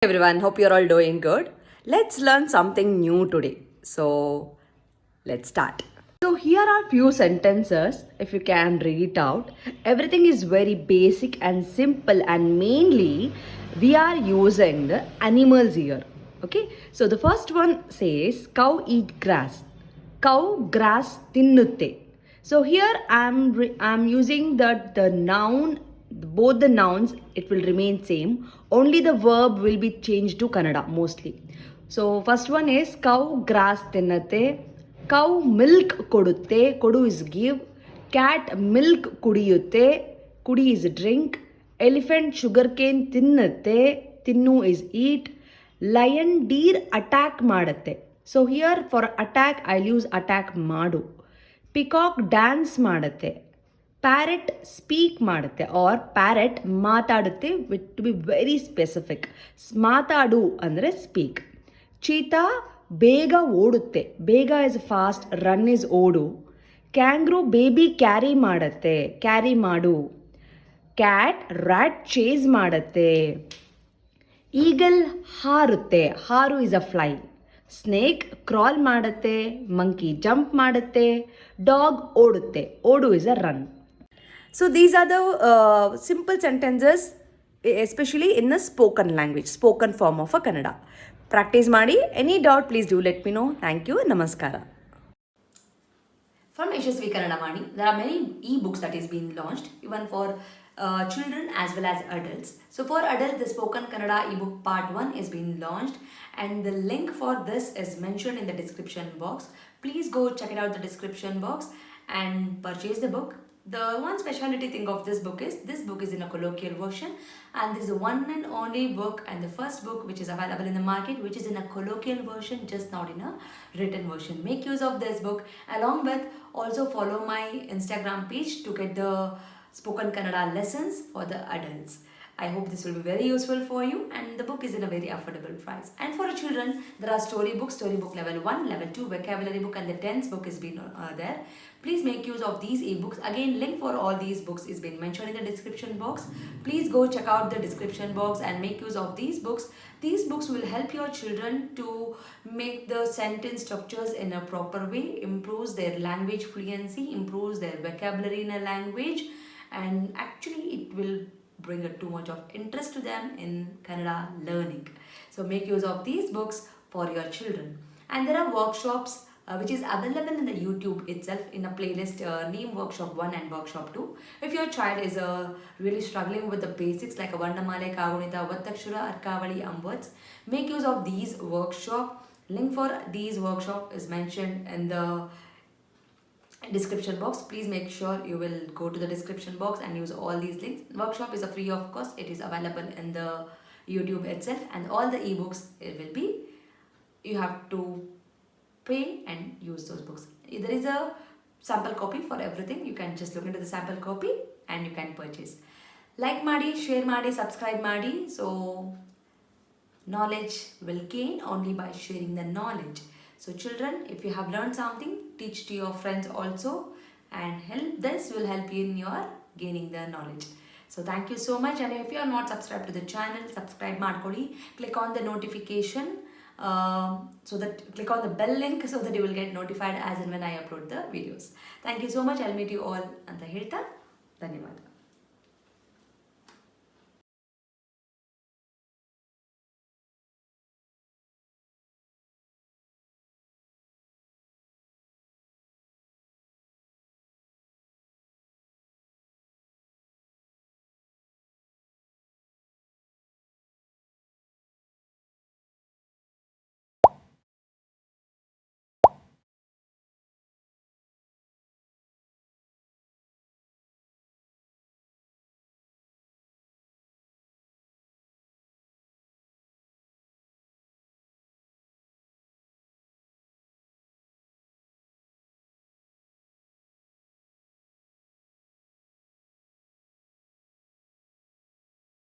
Everyone, hope you're all doing good. Let's learn something new today. So, let's start. So, here are few sentences if you can read it out. Everything is very basic and simple, and mainly we are using the animals here. Okay, so the first one says cow eat grass. Cow grass tinnutte. So here I'm using the noun, both the nouns it will remain same. Only the verb will be changed to Kannada mostly. So first one is cow grass tinnate. Cow milk kodutte. Kodu is give. Cat milk kudiyutte. Kudi is drink. Elephant sugarcane ತಿನ್ನತ್ತೆ. ತಿನ್ನು is eat. Lion deer attack ಮಾಡತ್ತೆ. So here for attack I'll use attack ಮಾಡು. Peacock dance ಮಾಡತ್ತೆ. Parrot speak ಮಾಡುತ್ತೆ or parrot ಮಾತಾಡುತ್ತೆ to be very specific. ಮಾತಾಡು ಅಂದರೆ speak. Cheetah ಬೇಗ ಓಡುತ್ತೆ. ಬೇಗ is fast, run is ಓಡು. ಕ್ಯಾಂಗ್ರೂ ಬೇಬಿ ಕ್ಯಾರಿ ಮಾಡತ್ತೆ. ಕ್ಯಾರಿ ಮಾಡು. ಕ್ಯಾಟ್ ರ್ಯಾಟ್ ಚೇಸ್ ಮಾಡತ್ತೆ. ಈಗಲ್ ಹಾರುತ್ತೆ. ಹಾರು is a fly. Snake crawl ಮಾಡುತ್ತೆ. ಮಂಕಿ ಜಂಪ್ ಮಾಡುತ್ತೆ. ಡಾಗ್ ಓಡುತ್ತೆ. ಓಡು is a run. So these are the simple sentences, especially in the spoken language, spoken form of a Kannada. Practice ಮಾಡಿ. Any doubt, please do let me know. Thank you. Namaskara. From Yashaswi Kannada Vaani, there are many e-books that is being launched, even for children as well as adults. So for adults, the Spoken Kannada ebook part 1 is being launched, and the link for this is mentioned in the description box. Please go check it out the description box and purchase the book. The one speciality thing of this book is in a colloquial version, and this is the one and only book and the first book which is available in the market which is in a colloquial version, just not in a written version. Make use of this book, along with also follow my Instagram page to get the spoken Kannada lessons for the adults. I hope this will be very useful for you, and the book is in a very affordable price. And for children, there are storybook level 1, level 2, vocabulary book, and the 10th book is been there. Please make use of these ebooks. Again, link for all these books is been mentioned in the description box. Please go check out the description box and make use of these books. These books will help your children to make the sentence structures in a proper way, improves their language fluency, improves their vocabulary in a language, and actually it will bring too much of interest to them in Kannada learning. So make use of these books for your children. And there are workshops which is available in the YouTube itself in a playlist named Workshop 1 and Workshop 2. If your child is really struggling with the basics like a Varnamale, Kagunita, Vattakshura, Arkavali, words, make use of these workshop. Link for these workshop is mentioned in the description box. Please make sure you will go to the description box and use all these links. Workshop is a free of cost. It is available in the YouTube itself, and all the ebooks it will be, you have to pay and use those books. There is a sample copy for everything. You can just look into the sample copy and you can purchase. Like ಮಾಡಿ, share ಮಾಡಿ, subscribe ಮಾಡಿ. So knowledge will gain only by sharing the knowledge. So children, if you have learned something, teach to your friends also, and this will help you in your gaining the knowledge. So thank you so much, and if you are not subscribed to the channel, subscribe ಮಾಡ್ಕೊಳ್ಳಿ. Click on the notification, so that click on the bell link so that you will get notified as and when I upload the videos. Thank you so much. I'll meet you all ಅಂತ ಹೇಳ್ತಾ ಧನ್ಯವಾದ.